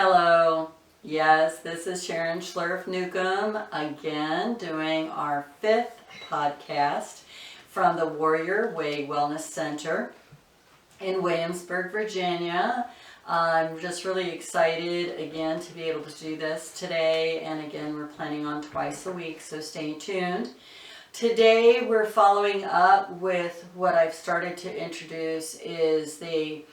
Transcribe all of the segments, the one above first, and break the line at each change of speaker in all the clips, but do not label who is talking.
Hello. Yes, this is Sharon Schlurf Newcomb again doing our 5th podcast from the Warrior Way Wellness Center in Williamsburg, Virginia. I'm just really excited again to be able to do this today, and again we're planning on twice a week, so stay tuned. Today we're following up with what I've started to introduce is the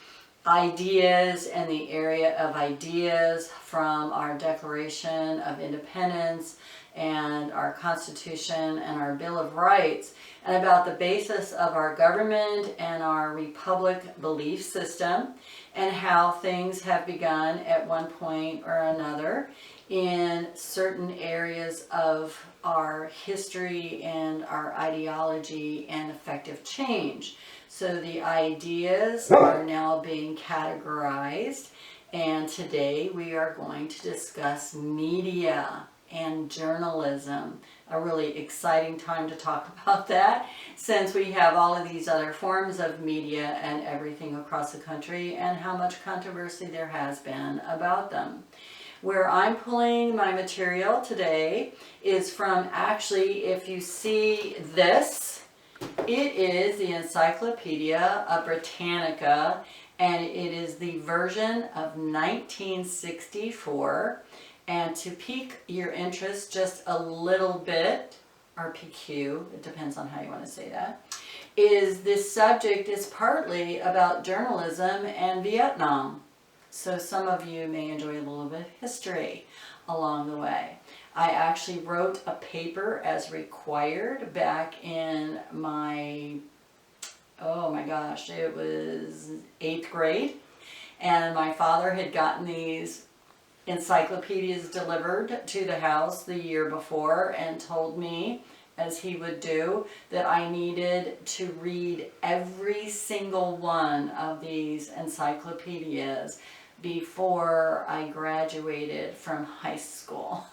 ideas and the area of ideas from our Declaration of Independence and our Constitution and our Bill of Rights, and about the basis of our government and our republic belief system, and how things have begun at one point or another in certain areas of our history and our ideology and effective change. So the ideas are now being categorized, and today we are going to discuss media and journalism. A really exciting time to talk about that, since we have all of these other forms of media and everything across the country, and how much controversy there has been about them. Where I'm pulling my material today is from, actually, if you see this, it is the Encyclopedia Britannica, and it is the version of 1964. And to pique your interest just a little bit, or PQ, it depends on how you want to say that, is this subject is partly about journalism and Vietnam. So some of you may enjoy a little bit of history along the way. I actually wrote a paper as required back in my, oh my gosh, it was 8th grade. And my father had gotten these encyclopedias delivered to the house the year before and told me, as he would do, that I needed to read every single one of these encyclopedias before I graduated from high school.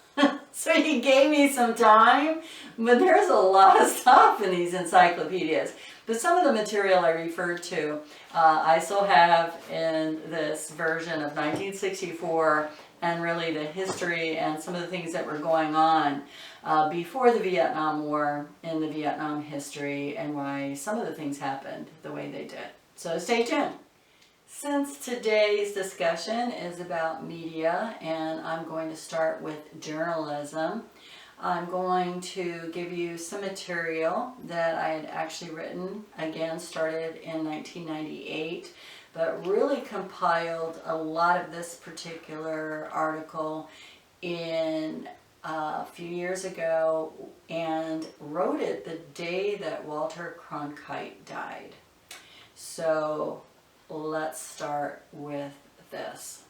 So he gave me some time, but there's a lot of stuff in these encyclopedias. But some of the material I referred to, I still have in this version of 1964, and really the history and some of the things that were going on before the Vietnam War, in the Vietnam history, and why some of the things happened the way they did. So stay tuned. Since today's discussion is about media, and I'm going to start with journalism, I'm going to give you some material that I had actually written, again started in 1998, but really compiled a lot of this particular article in a few years ago, and wrote it the day that Walter Cronkite died. So let's start with this.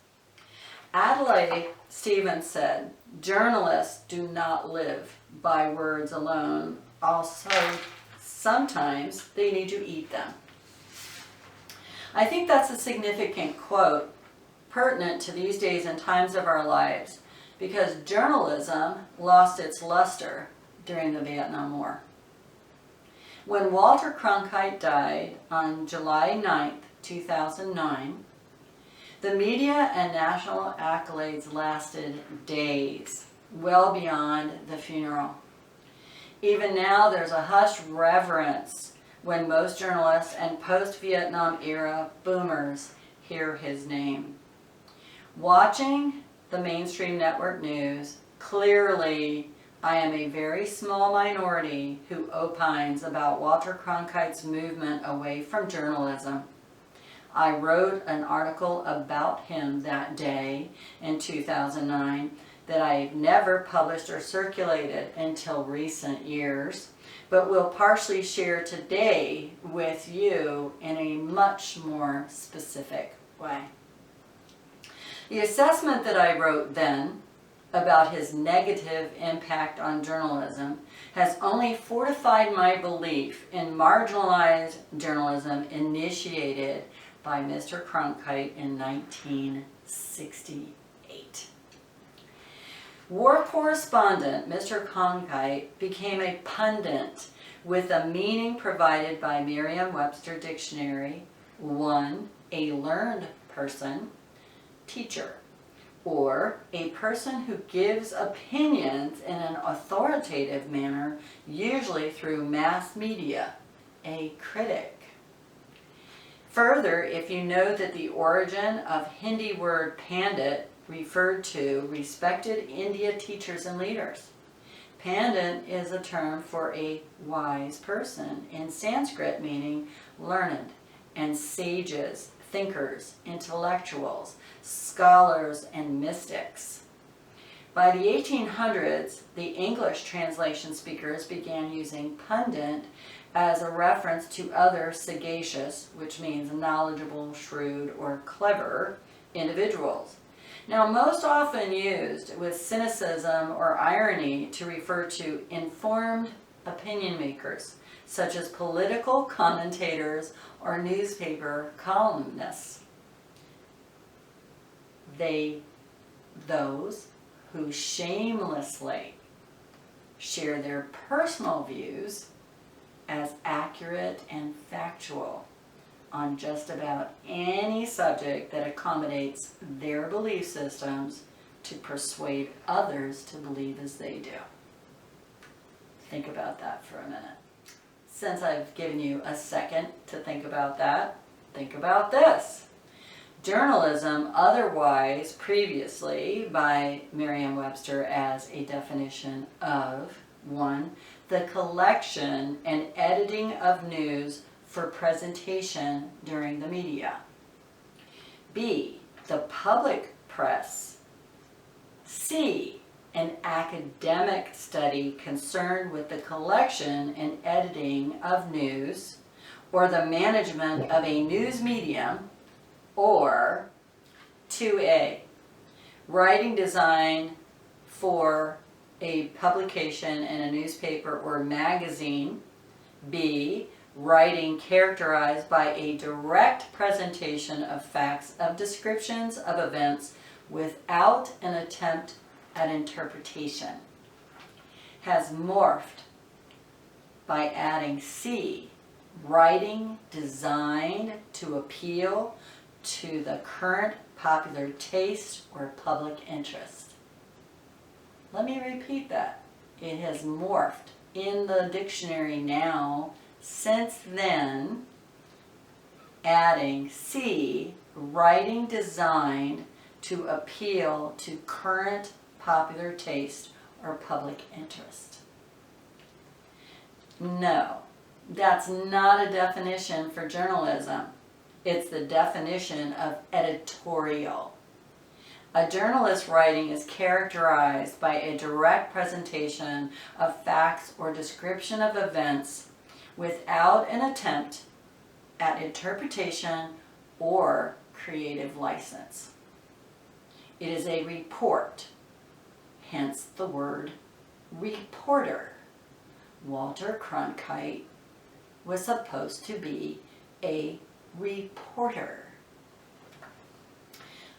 Adlai Stevenson said, "Journalists do not live by words alone. Also, sometimes they need to eat them." I think that's a significant quote, pertinent to these days and times of our lives, because journalism lost its luster during the Vietnam War. When Walter Cronkite died on July 9th, 2009, the media and national accolades lasted days, well beyond the funeral. Even now, there's a hushed reverence when most journalists and post-Vietnam era boomers hear his name. Watching the mainstream network news, clearly I am a very small minority who opines about Walter Cronkite's movement away from journalism. I wrote an article about him that day in 2009 that I've never published or circulated until recent years, but will partially share today with you in a much more specific way. The assessment that I wrote then about his negative impact on journalism has only fortified my belief in marginalized journalism initiated by Mr. Cronkite in 1968. War correspondent Mr. Cronkite became a pundit with a meaning provided by Merriam-Webster Dictionary. 1, a learned person, teacher. or a person who gives opinions in an authoritative manner, usually through mass media, a critic. Further, if you know that the origin of Hindi word pandit referred to respected India teachers and leaders. Pandit is a term for a wise person in Sanskrit, meaning learned, and sages, thinkers, intellectuals, scholars, and mystics. By the 1800s, the English translation speakers began using pundit as a reference to other sagacious, which means knowledgeable, shrewd, or clever individuals. Now, most often used with cynicism or irony to refer to informed opinion makers, such as political commentators or newspaper columnists. Those who shamelessly share their personal views as accurate and factual on just about any subject that accommodates their belief systems to persuade others to believe as they do. Think about that for a minute. Since I've given you a second to think about that, think about this. Journalism, otherwise previously by Merriam-Webster as a definition of 1. The collection and editing of news for presentation during the media. B. The public press. C. An academic study concerned with the collection and editing of news or the management of a news medium. Or 2A, writing design for a publication in a newspaper or magazine. B, writing characterized by a direct presentation of facts, of descriptions of events without an attempt at interpretation. Has morphed by adding C, writing designed to appeal to the current popular taste or public interest. Let me repeat that. It has morphed in the dictionary now, since then, adding C, writing designed to appeal to current popular taste or public interest. No, that's not a definition for journalism. It's the definition of editorial. A journalist's writing is characterized by a direct presentation of facts or description of events without an attempt at interpretation or creative license. It is a report, hence the word reporter. Walter Cronkite was supposed to be a reporter.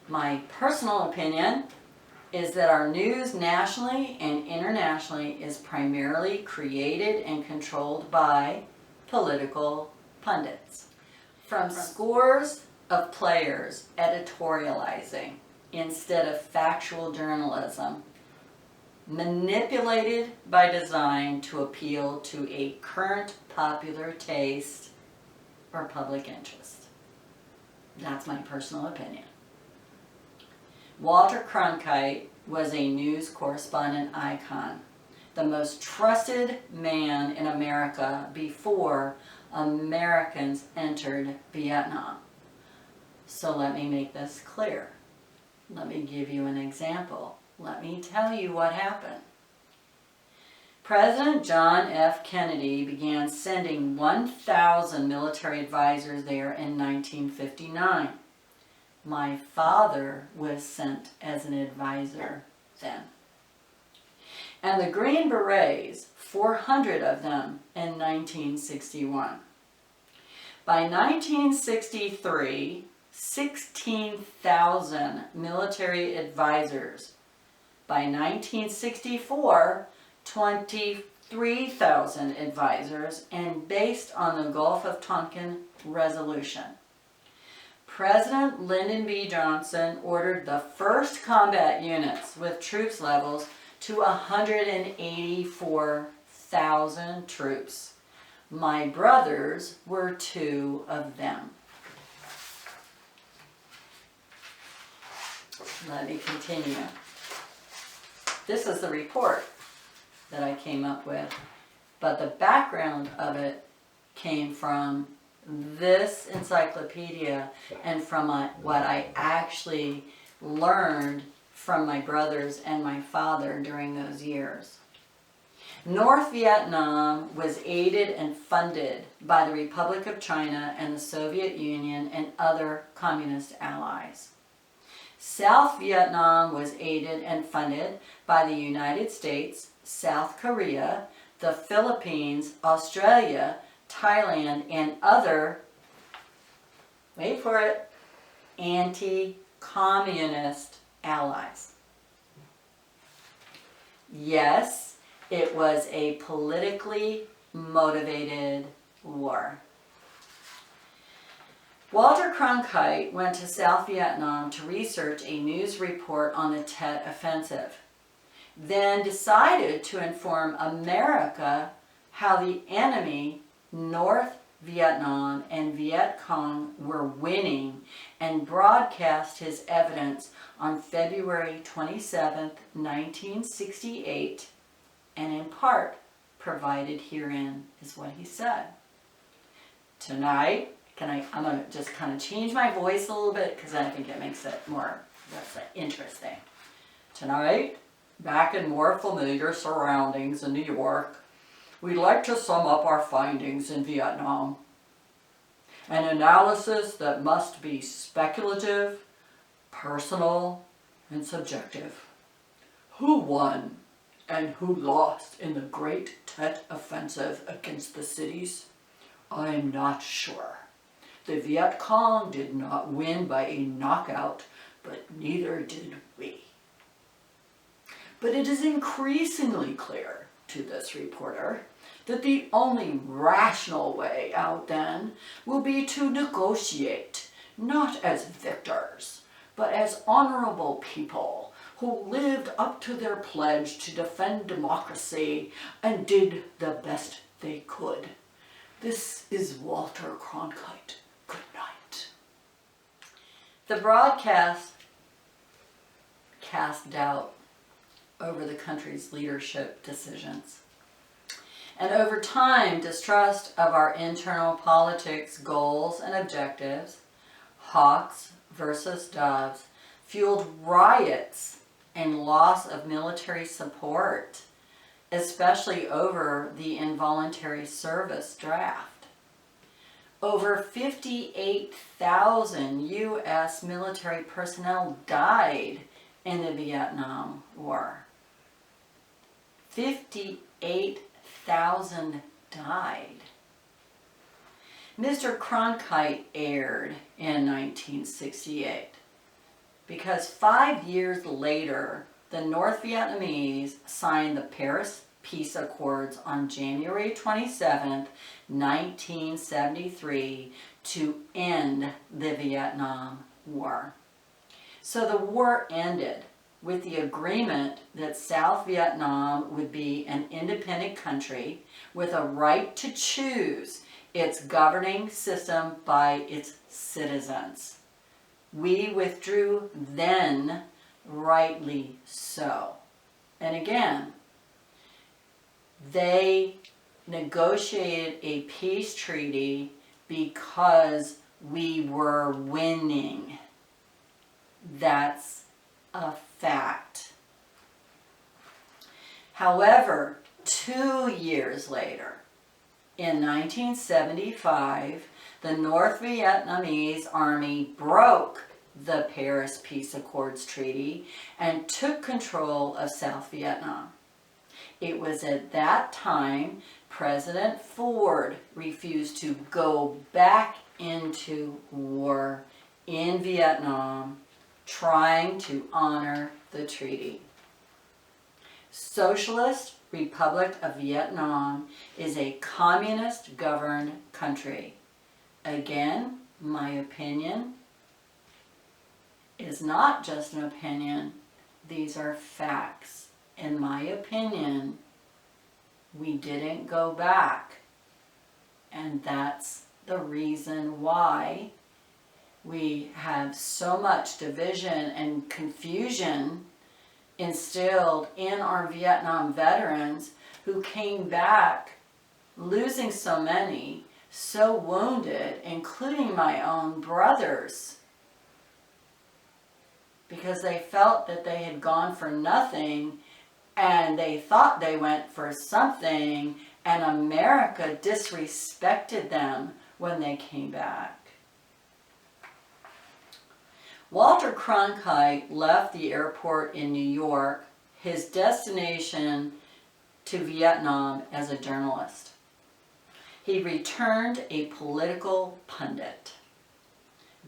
My personal opinion is that our news nationally and internationally is primarily created and controlled by political pundits. From scores of players editorializing instead of factual journalism, manipulated by design to appeal to a current popular taste or public interest. That's my personal opinion. Walter Cronkite was a news correspondent icon, the most trusted man in America before Americans entered Vietnam. So let me make this clear. Let me give you an example. Let me tell you what happened. President John F. Kennedy began sending 1,000 military advisors there in 1959. My father was sent as an advisor then. And the Green Berets, 400 of them in 1961. By 1963, 16,000 military advisors. By 1964, 23,000 advisors, and based on the Gulf of Tonkin Resolution. President Lyndon B. Johnson ordered the first combat units with troops levels to 184,000 troops. My brothers were 2 of them. Let me continue. This is the report that I came up with, but the background of it came from this encyclopedia and from what I actually learned from my brothers and my father during those years. North Vietnam was aided and funded by the Republic of China and the Soviet Union and other communist allies. South Vietnam was aided and funded by the United States, South Korea, the Philippines, Australia, Thailand, and other, wait for it, anti-communist allies. Yes, it was a politically motivated war. Walter Cronkite went to South Vietnam to research a news report on the Tet Offensive, then decided to inform America how the enemy, North Vietnam and Viet Cong, were winning, and broadcast his evidence on February 27, 1968, and in part provided herein is what he said. Tonight, I'm going to just kind of change my voice a little bit because I think it makes it more interesting. Tonight, back in more familiar surroundings in New York, we'd like to sum up our findings in Vietnam. An analysis that must be speculative, personal, and subjective. Who won and who lost in the Great Tet Offensive against the cities? I'm not sure. The Viet Cong did not win by a knockout, but neither did we. But it is increasingly clear to this reporter that the only rational way out then will be to negotiate, not as victors, but as honorable people who lived up to their pledge to defend democracy and did the best they could. This is Walter Cronkite. Good night. The broadcast cast doubt over the country's leadership decisions. And over time, distrust of our internal politics, goals, and objectives, hawks versus doves, fueled riots and loss of military support, especially over the involuntary service draft. Over 58,000 U.S. military personnel died in the Vietnam War. 58,000 died. Mr. Cronkite erred in 1968 because 5 years later, the North Vietnamese signed the Paris Peace Accords on January 27, 1973, to end the Vietnam War. So the war ended with the agreement that South Vietnam would be an independent country with a right to choose its governing system by its citizens. We withdrew then, rightly so. And again, they negotiated a peace treaty because we were winning. That's a fact. However, 2 years later, in 1975, the North Vietnamese army broke the Paris Peace Accords Treaty and took control of South Vietnam. It was at that time President Ford refused to go back into war in Vietnam, trying to honor the treaty. Socialist Republic of Vietnam is a communist-governed country. Again, my opinion, is not just an opinion. These are facts. In my opinion, we didn't go back. And that's the reason why we have so much division and confusion instilled in our Vietnam veterans who came back losing so many, so wounded, including my own brothers, because they felt that they had gone for nothing and they thought they went for something, and America disrespected them when they came back. Walter Cronkite left the airport in New York, his destination to Vietnam, as a journalist. He returned a political pundit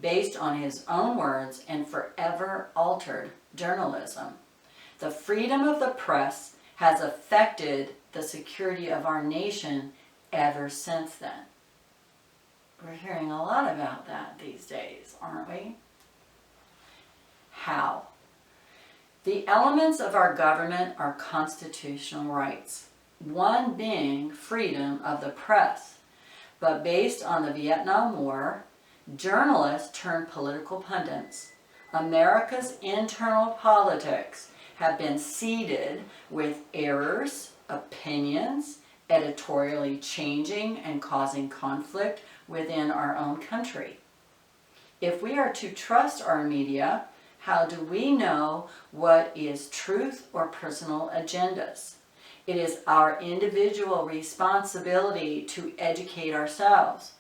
based on his own words and forever altered journalism. The freedom of the press has affected the security of our nation ever since then. We're hearing a lot about that these days, aren't we? How? The elements of our government are constitutional rights, one being freedom of the press. But based on the Vietnam War, journalists turned political pundits. America's internal politics have been seeded with errors, opinions, editorially changing and causing conflict within our own country. If we are to trust our media, how do we know what is truth or personal agendas? It is our individual responsibility to educate ourselves.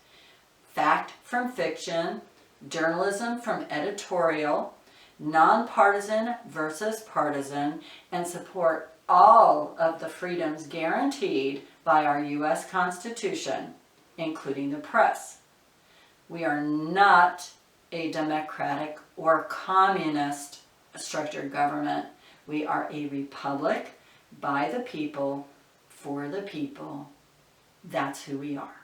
Fact from fiction, journalism from editorial, nonpartisan versus partisan, and support all of the freedoms guaranteed by our U.S. Constitution, including the press. We are not a democratic or communist structured government. We are a republic by the people, for the people. That's who we are.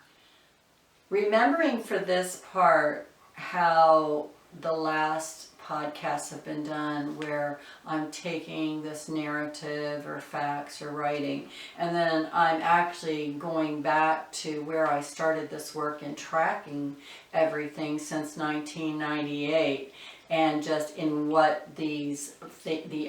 Remembering for this part how the last podcasts have been done where I'm taking this narrative or facts or writing, and then I'm actually going back to where I started this work in tracking everything since 1998, and just in what the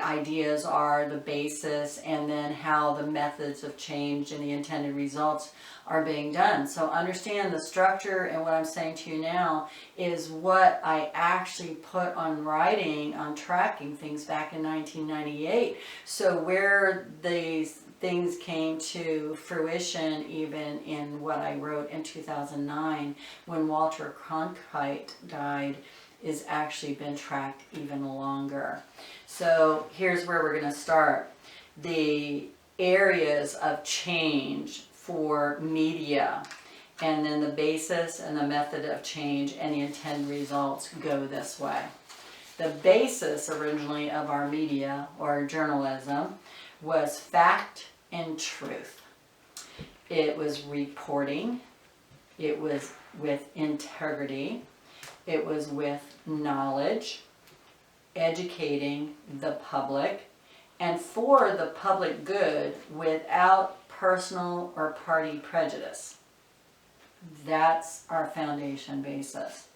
ideas are, the basis, and then how the methods of change and the intended results are being done. So understand the structure, and what I'm saying to you now is what I actually put on writing, on tracking things back in 1998. So where these things came to fruition even in what I wrote in 2009 when Walter Cronkite died is actually been tracked even longer. So here's where we're going to start. The areas of change for media, and then the basis and the method of change and the intended results go this way. The basis originally of our media or journalism was fact and truth. It was reporting, it was with integrity, it was with knowledge, educating the public, and for the public good without personal or party prejudice. That's our foundation basis.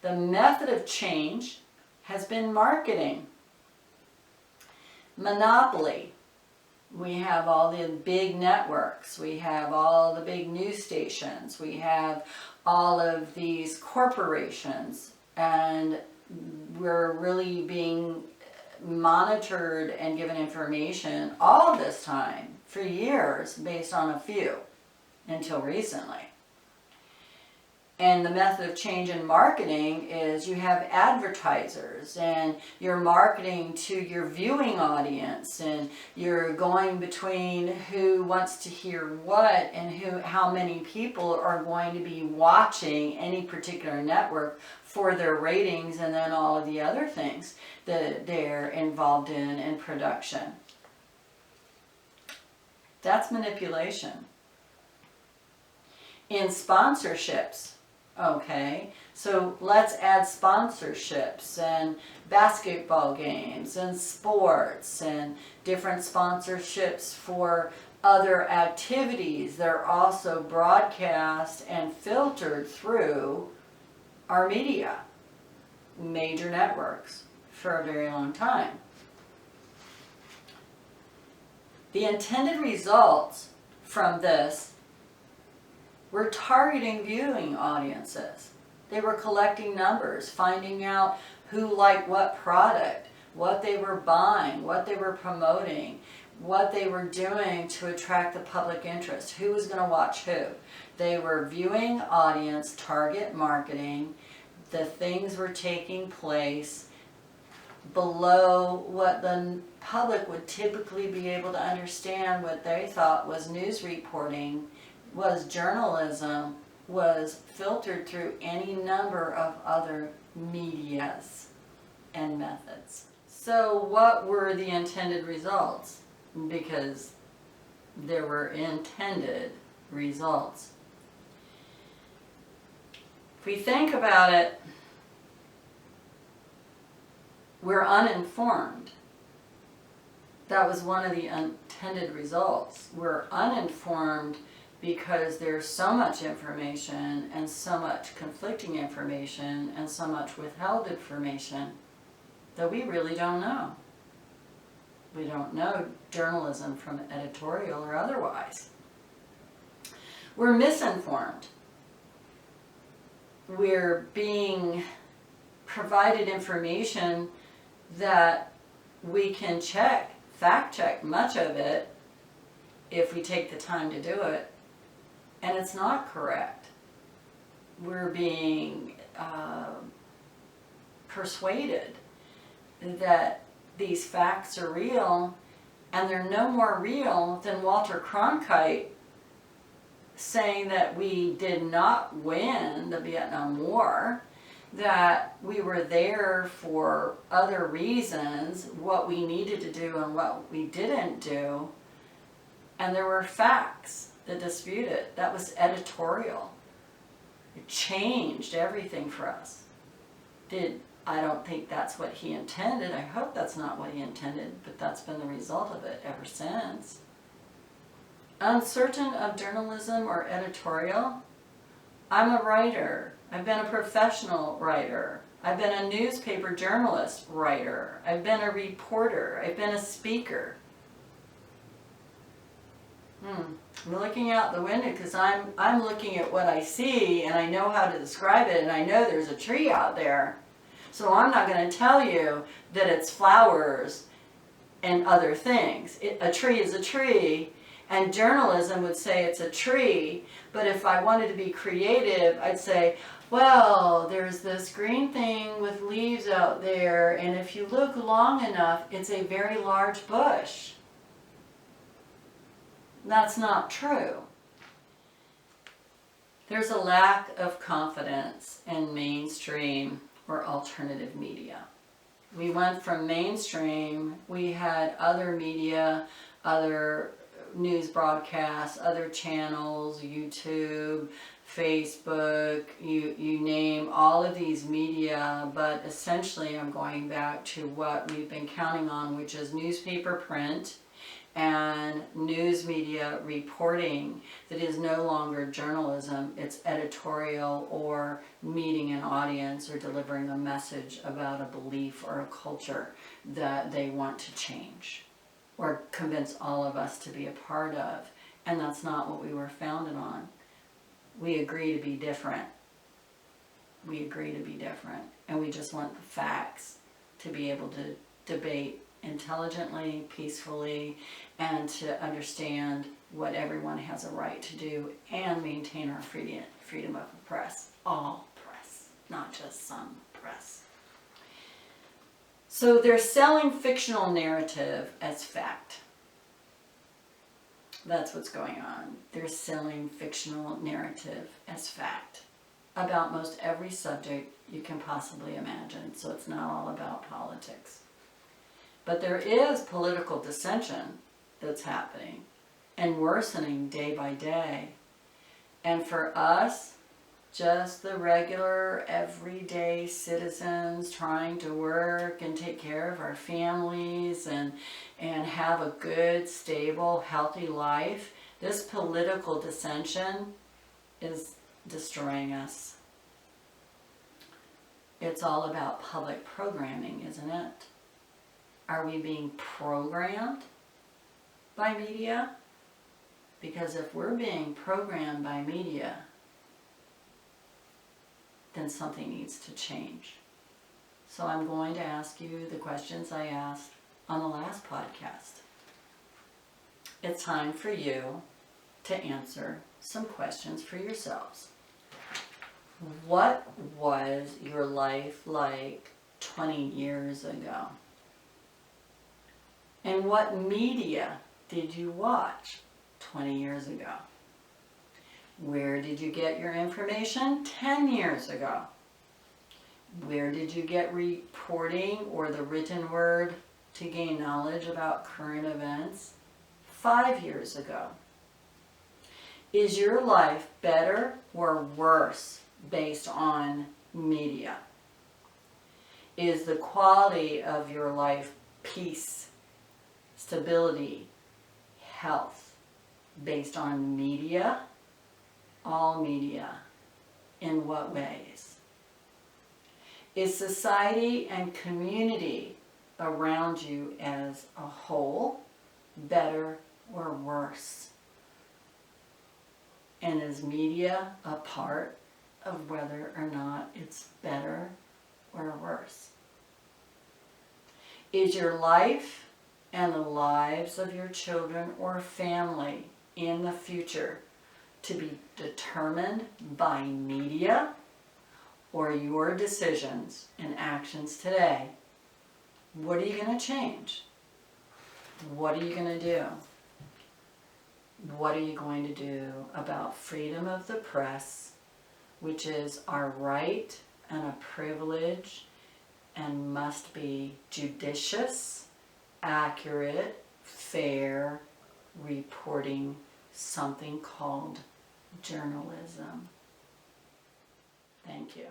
The method of change has been marketing. Monopoly. We have all the big networks. We have all the big news stations. We have all of these corporations. And we're really being monitored and given information all this time for years based on a few until recently. And the method of change in marketing is you have advertisers and you're marketing to your viewing audience, and you're going between who wants to hear what and how many people are going to be watching any particular network for their ratings, and then all of the other things that they're involved in production. That's manipulation. In sponsorships, Okay, so let's add sponsorships and basketball games and sports and different sponsorships for other activities that are also broadcast and filtered through our media, major networks, for a very long time. The intended results from this were targeting viewing audiences. They were collecting numbers, finding out who liked what product, what they were buying, what they were promoting, what they were doing to attract the public interest, who was going to watch who. They were viewing audience, target marketing. The things were taking place below what the public would typically be able to understand. What they thought was news reporting, was journalism, was filtered through any number of other medias and methods. So what were the intended results? Because there were intended results. If we think about it, we're uninformed. That was one of the intended results. We're uninformed because there's so much information and so much conflicting information and so much withheld information that we really don't know. We don't know journalism from editorial or otherwise. We're misinformed. We're being provided information that we can check, fact check much of it if we take the time to do it, and it's not correct. We're being persuaded that these facts are real, and they're no more real than Walter Cronkite saying that we did not win the Vietnam War, that we were there for other reasons, what we needed to do and what we didn't do, and there were facts that dispute it. That was editorial. It changed everything for us. I don't think that's what he intended. I hope that's not what he intended, but that's been the result of it ever since. Uncertain of journalism or editorial? I'm a writer. I've been a professional writer. I've been a newspaper journalist writer. I've been a reporter. I've been a speaker. I'm looking out the window because I'm looking at what I see and I know how to describe it, and I know there's a tree out there. So I'm not going to tell you that it's flowers and other things. A tree is a tree, and journalism would say it's a tree, but if I wanted to be creative, I'd say, well, there's this green thing with leaves out there, and if you look long enough, it's a very large bush. That's not true. There's a lack of confidence in mainstream or alternative media. We went from mainstream, we had other media, other news broadcasts, other channels, YouTube, Facebook, you name all of these media, but essentially I'm going back to what we've been counting on, which is newspaper print and news media reporting that is no longer journalism. It's editorial or meeting an audience or delivering a message about a belief or a culture that they want to change or convince all of us to be a part of. And that's not what we were founded on. We agree to be different. We agree to be different. And we just want the facts to be able to debate intelligently, peacefully, and to understand what everyone has a right to do and maintain our freedom of the press. All press, not just some press. So they're selling fictional narrative as fact. That's what's going on. They're selling fictional narrative as fact about most every subject you can possibly imagine. So it's not all about politics. But there is political dissension that's happening and worsening day by day. And for us, just the regular, everyday citizens trying to work and take care of our families and have a good, stable, healthy life. This political dissension is destroying us. It's all about public programming, isn't it? Are we being programmed by media? Because if we're being programmed by media, then something needs to change. So I'm going to ask you the questions I asked on the last podcast. It's time for you to answer some questions for yourselves. What was your life like 20 years ago? And what media did you watch 20 years ago? Where did you get your information 10 years ago? Where did you get reporting or the written word to gain knowledge about current events 5 years ago? Is your life better or worse based on media? Is the quality of your life peace, stability, health based on media? All media. In what ways? Is society and community around you as a whole better or worse? And is media a part of whether or not it's better or worse? Is your life and the lives of your children or family in the future to be determined by media or your decisions and actions today? What are you going to change? What are you going to do? What are you going to do about freedom of the press, which is our right and a privilege and must be judicious, accurate, fair reporting, something called journalism? Thank you.